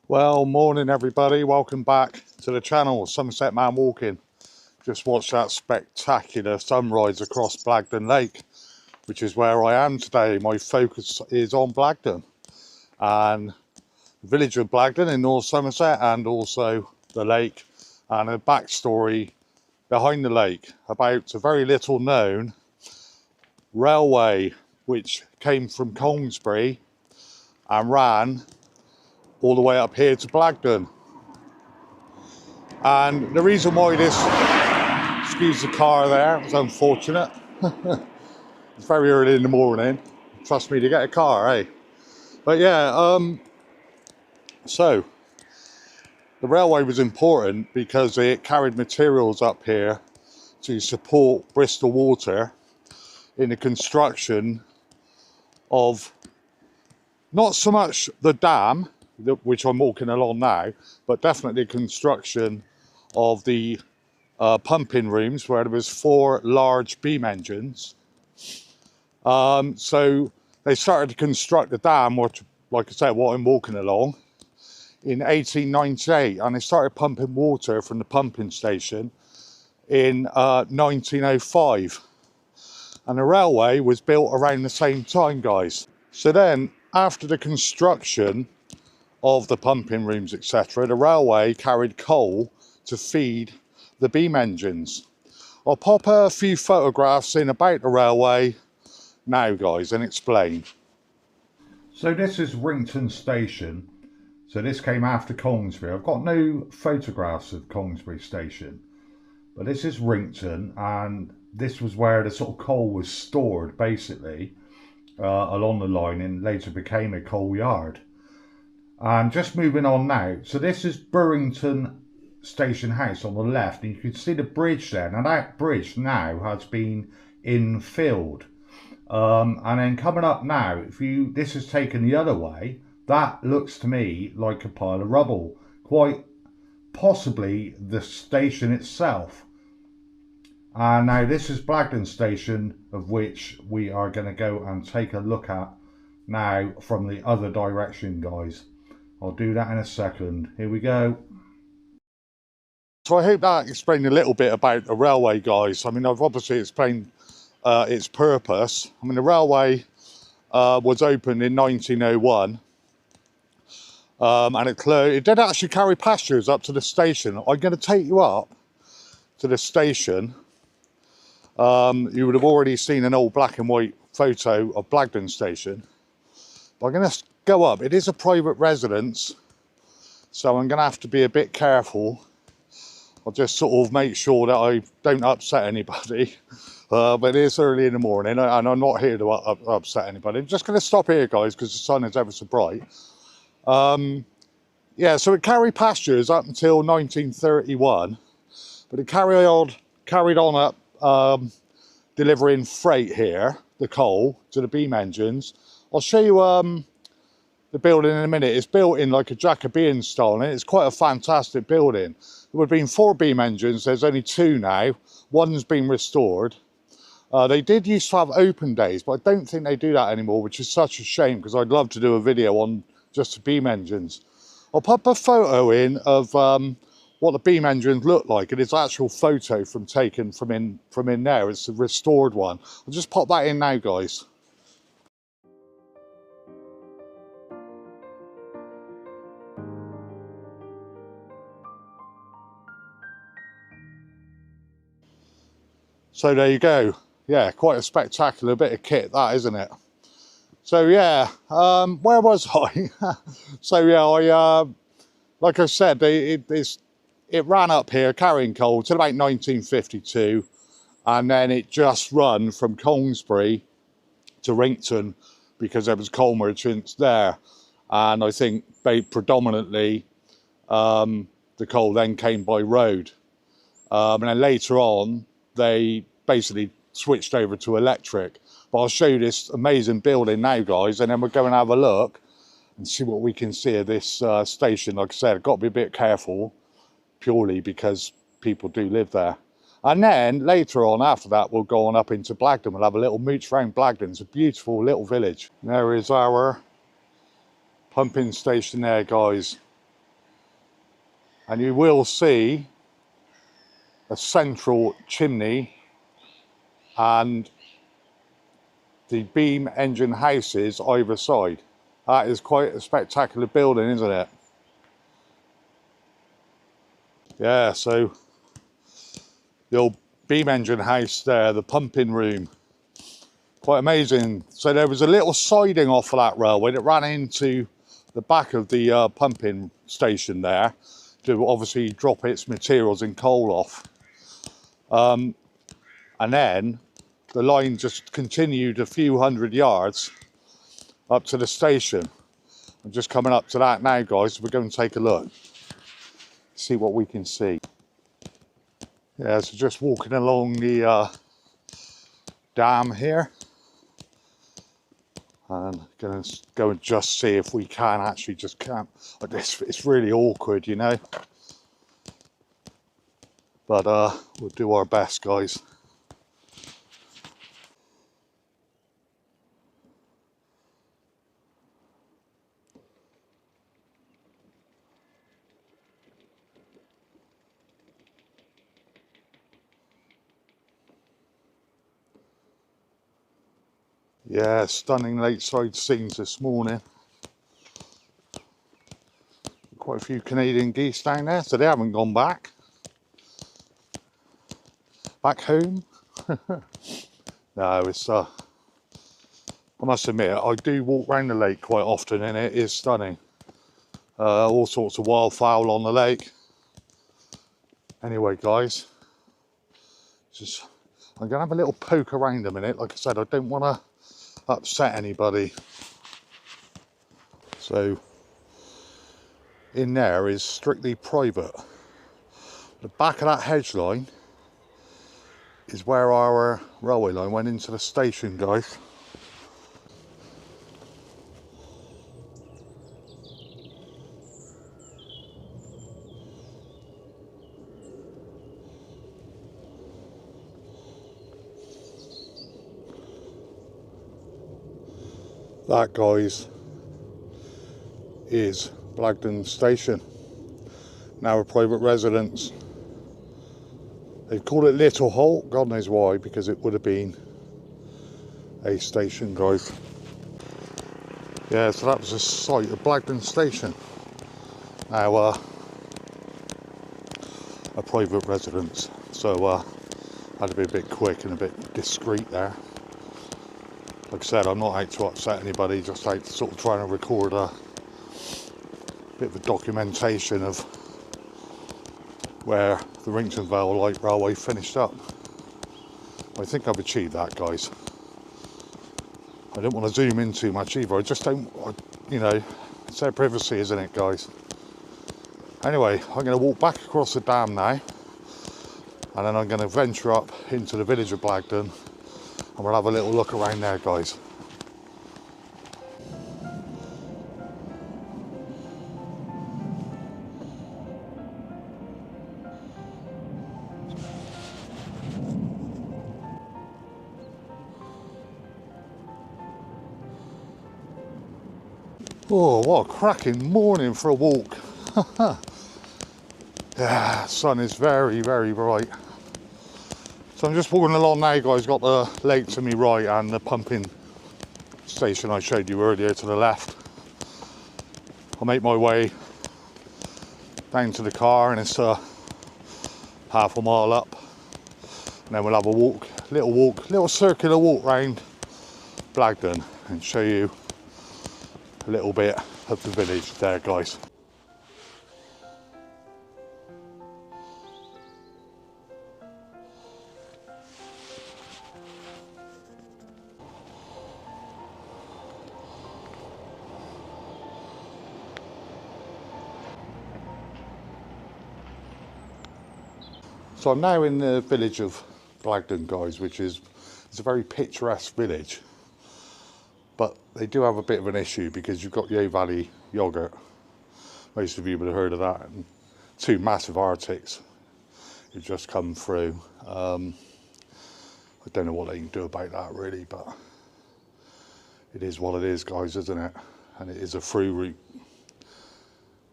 Well, morning everybody, welcome back to the channel, Somerset Man Walking. Just watched that spectacular sunrise across Blagdon Lake, which is where I am today. My focus is on Blagdon and the village of Blagdon in North Somerset, and also the lake and a backstory behind the lake about a very little known railway which came from Colmsbury and ran all the way up here to Blagdon. And the reason why this, excuse the car there, was unfortunate. It's very early in the morning. Trust me to get a car, eh? But yeah, so the railway was important because it carried materials up here to support Bristol Water in the construction of not so much the dam, which I'm walking along now, but definitely construction of the pumping rooms where there was 4 large beam engines. So they started to construct the dam, which, like I said, what I'm walking along, in 1898, and they started pumping water from the pumping station in 1905. And the railway was built around the same time, guys. So then, after the construction of the pumping rooms, etc., the railway carried coal to feed the beam engines. I'll pop a few photographs in about the railway now, guys, and explain. So this is Wrington station. So this came after Colmsbury. I've got no photographs of Colmsbury station, but this is Wrington, and this was where the sort of coal was stored, basically, along the line, and later became a coal yard. And just moving on now, so this is Burrington Station House on the left, and you can see the bridge there. Now that bridge now has been infilled. And then coming up now, this is taken the other way, that looks to me like a pile of rubble, quite possibly the station itself. And now this is Blagdon station, of which we are going to go and take a look at now from the other direction, guys. I'll do that in a second. Here we go. So I hope that explained a little bit about the railway, guys. I mean, I've obviously explained its purpose. I mean, the railway was opened in 1901, and it did actually carry passengers up to the station. I'm going to take you up to the station. You would have already seen an old black and white photo of Blagdon station, but I'm going to go up. It is a private residence, so I'm going to have to be a bit careful. I'll just sort of make sure that I don't upset anybody. But it is early in the morning, and I'm not here to upset anybody. I'm just going to stop here, guys, because the sun is ever so bright. Yeah, so it carried passengers up until 1931, but it carried on up delivering freight here, the coal, to the beam engines. I'll show you the building in a minute. It's built in like a Jacobean style, and it's quite a fantastic building. There would have been 4 beam engines. There's only 2 now. One's been restored. They did used to have open days, but I don't think they do that anymore, which is such a shame, because I'd love to do a video on just the beam engines. I'll pop a photo in of what the beam engines look like, and it's actual photo taken from in there. It's a restored one. I'll just pop that in now, guys. So there you go. Yeah, quite a spectacular bit of kit, that, isn't it? So yeah, where was I? So yeah, like I said, it ran up here carrying coal till about 1952, and then it just run from Colmsbury to Wrington because there was coal merchants there, and I think predominantly the coal then came by road, and then later on they basically switched over to electric. But I'll show you this amazing building now, guys, and then we'll go and have a look and see what we can see of this station. Like I said, I've got to be a bit careful, purely because people do live there. And then later on, after that, we'll go on up into Blagdon. We'll have a little mooch round Blagdon. It's a beautiful little village. There is our pumping station there, guys. and you will see a central chimney and the beam engine houses either side. That is quite a spectacular building, isn't it? Yeah, so the old beam engine house there, the pumping room, quite amazing. So there was a little siding off of that railway that ran into the back of the pumping station there to obviously drop its materials and coal off. And then the line just continued a few hundred yards up to the station. I'm just coming up to that now, guys. We're going to take a look, see what we can see. Yeah, so just walking along the dam here, and going to go and just see if we can actually just camp. But it's really awkward, you know. But we'll do our best, guys. Yeah, stunning lakeside scenes this morning. Quite a few Canadian geese down there, so they haven't gone back home. No, it's I must admit, I do walk around the lake quite often, and it is stunning. All sorts of wildfowl on the lake. Anyway, guys, I'm gonna have a little poke around a minute. Like I said, I don't want to upset anybody. So in there is strictly private. The back of that hedge line is where our railway line went into the station, guys. That, guys, is Blagdon station, now a private residence. They've called it Little Holt, God knows why, because it would have been a station, guys. Yeah, so that was the site of Blagdon station, now a private residence. So I had to be a bit quick and a bit discreet there. Like I said, I'm not out to upset anybody, just out to sort of trying to record a bit of a documentation of where the Wrington Vale Light Railway finished up. I think I've achieved that, guys. I don't want to zoom in too much either. I just don't, you know, it's their privacy, isn't it, guys? Anyway, I'm going to walk back across the dam now, and then I'm going to venture up into the village of Blagdon, and we'll have a little look around there, guys. Oh, what a cracking morning for a walk. Yeah, sun is very, very bright. So I'm just walking along now, guys. Got the lake to me right and the pumping station I showed you earlier to the left. I'll make my way down to the car, and it's half a mile up. And then we'll have a walk, little circular walk round Blagdon and show you a little bit of the village there, guys. So I'm now in the village of Blagdon, guys, which is, it's a very picturesque village, but they do have a bit of an issue because you've got the Vale yogurt. Most of you would have heard of that, and two massive arctics who've just come through. I don't know what they can do about that really, but it is what it is, guys, isn't it? And it is a through route.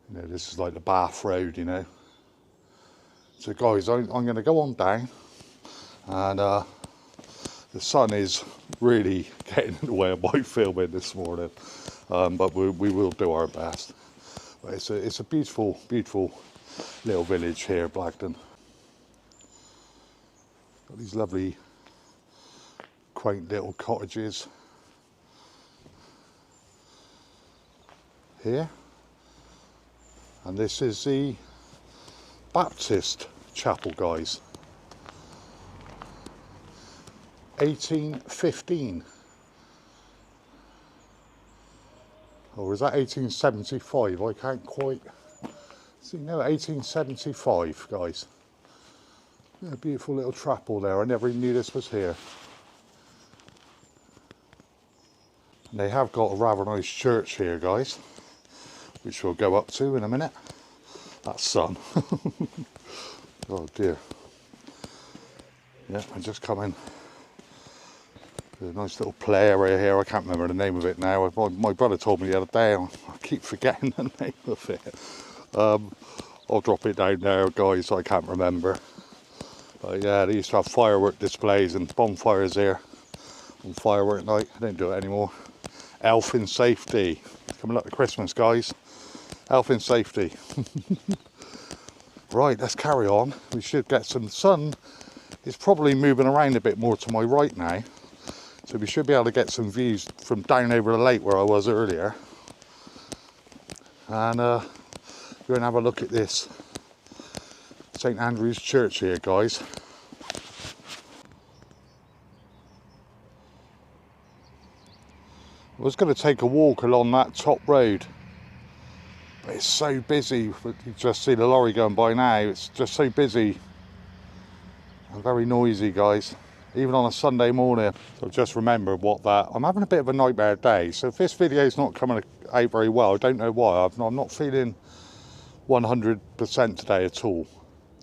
You know, this is like the Bath Road, you know. So guys, I'm going to go on down, and the sun is really getting in the way of my filming this morning, but we will do our best. But it's a beautiful, beautiful little village here, Blagdon. Got these lovely, quaint little cottages here, and this is the Baptist chapel, guys. 1815, or is that 1875? I can't quite see. No, 1875, guys. Yeah, beautiful little chapel there. I never even knew this was here. And they have got a rather nice church here, guys, which we'll go up to in a minute. That sun. Oh dear. Yeah, I'm just coming. There's a nice little play area here. I can't remember the name of it now. My brother told me the other day. I keep forgetting the name of it. I'll drop it down there, guys. I can't remember. But yeah, they used to have firework displays and bonfires here on firework night. I don't do it anymore. Health and safety. Coming up to Christmas, guys. Health and safety. Right, let's carry on. We should get some sun. It's probably moving around a bit more to my right now. So we should be able to get some views from down over the lake where I was earlier. And we're going to have a look at this St Andrew's Church here, guys. I was going to take a walk along that top road, but it's so busy. You just see the lorry going by now. It's just so busy and very noisy, guys, even on a Sunday morning. So just remember I'm having a bit of a nightmare day, so if this video is not coming out very well, I don't know why. I'm not feeling 100% today at all,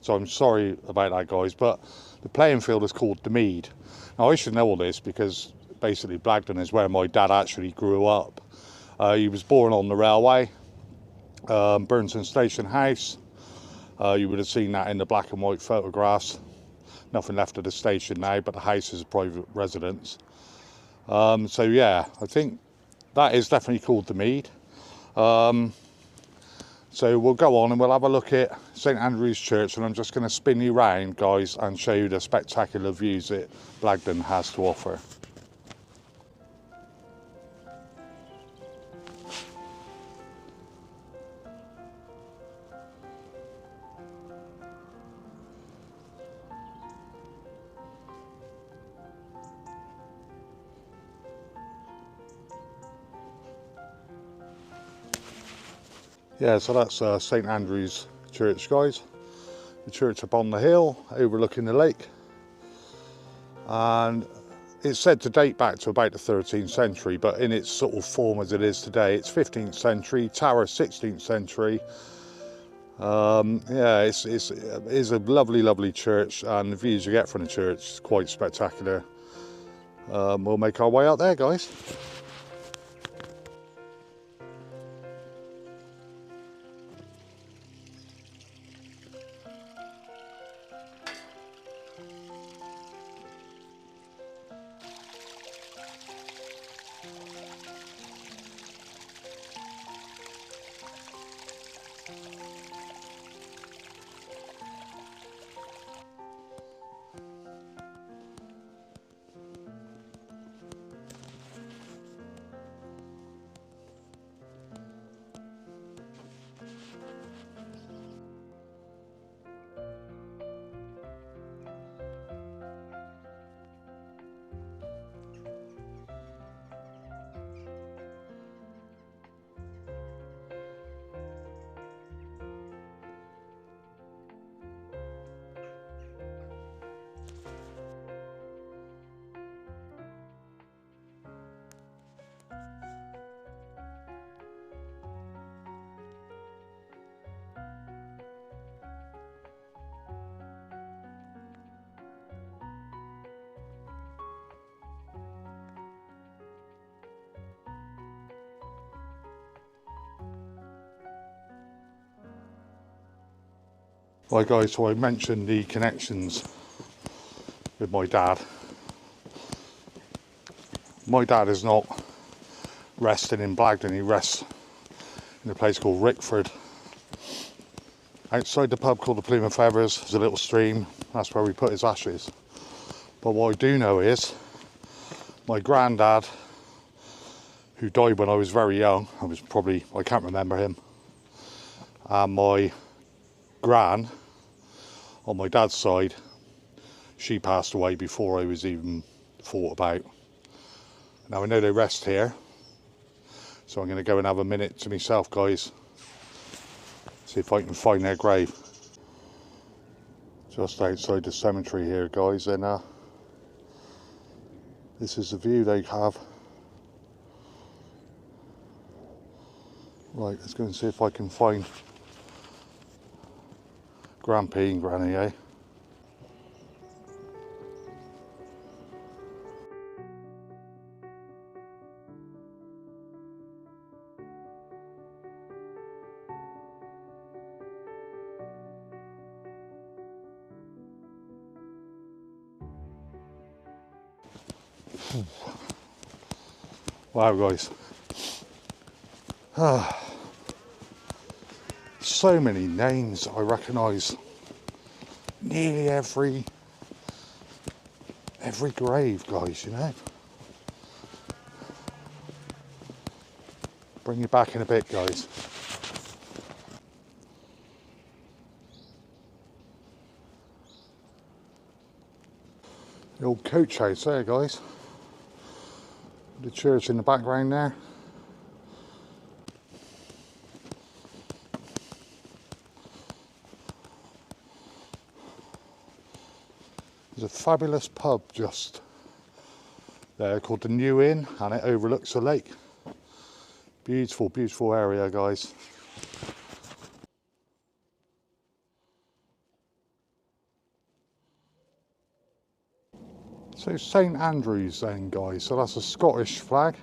so I'm sorry about that, guys. But the playing field is called the Mead. Now I should know all this because basically Blagdon is where my dad actually grew up. He was born on the railway, Wrington Station House. You would have seen that in the black and white photographs. Nothing left of the station now, but the house is a private residence. So yeah, I think that is definitely called the Mead. So we'll go on and we'll have a look at St Andrew's Church, and I'm just going to spin you round, guys, and show you the spectacular views that Blagdon has to offer. Yeah, so that's St Andrew's Church, guys. The church up on the hill overlooking the lake, and it's said to date back to about the 13th century, but in its sort of form as it is today, it's 15th century, tower 16th century. Yeah, it is a lovely, lovely church, and the views you get from the church is quite spectacular. We'll make our way out there, guys. Right guys, so I mentioned the connections with my dad. My dad is not resting in Blagdon, he rests in a place called Rickford. Outside the pub called the Plume of Feathers, there's a little stream, that's where we put his ashes. But what I do know is, my granddad, who died when I was very young, I can't remember him, and my gran, on my dad's side, she passed away before I was even thought about. Now I know they rest here, so I'm going to go and have a minute to myself, guys. See if I can find their grave. Just outside the cemetery here, guys, and this is the view they have. Right, let's go and see if I can find Grampy and Granny, eh? Wow, guys. So many names I recognise. Nearly every grave, guys, you know. Bring you back in a bit, guys. The old coach house there, guys. The church in the background there. There's a fabulous pub just there called the New Inn, and it overlooks the lake. Beautiful, beautiful area, guys. So St Andrews then, guys, so that's a Scottish flag,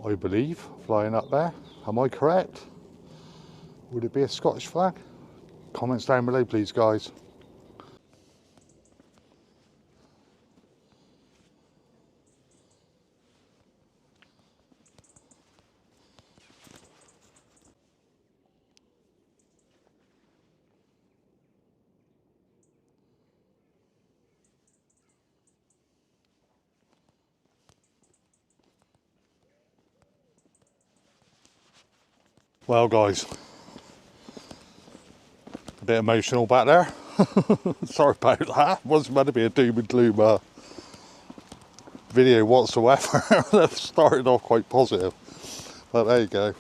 I believe, flying up there. Am I correct? Would it be a Scottish flag? Comments down below, please, guys. Well, guys, a bit emotional back there. Sorry about that. Wasn't meant to be a doom and gloom video whatsoever. That started off quite positive, but there you go.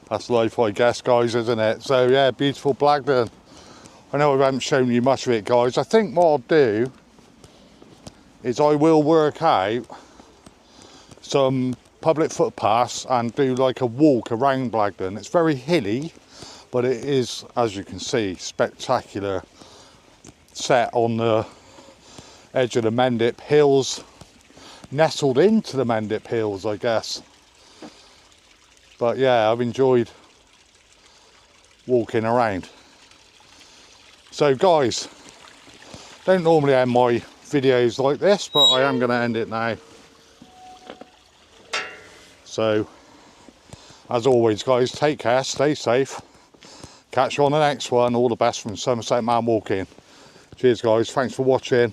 That's life, I guess, guys, isn't it? So yeah, beautiful Blagdon. I know I haven't shown you much of it, guys. I think what I'll do is I will work out some public footpaths and do like a walk around Blagdon. It's very hilly, but it is, as you can see, spectacular, set on the edge of the Mendip Hills, nestled into the Mendip Hills, I guess. But yeah, I've enjoyed walking around. So guys, don't normally end my videos like this, but I am going to end it now. So, as always, guys, take care, stay safe. Catch you on the next one. All the best from Somerset Man Walking. Cheers, guys. Thanks for watching.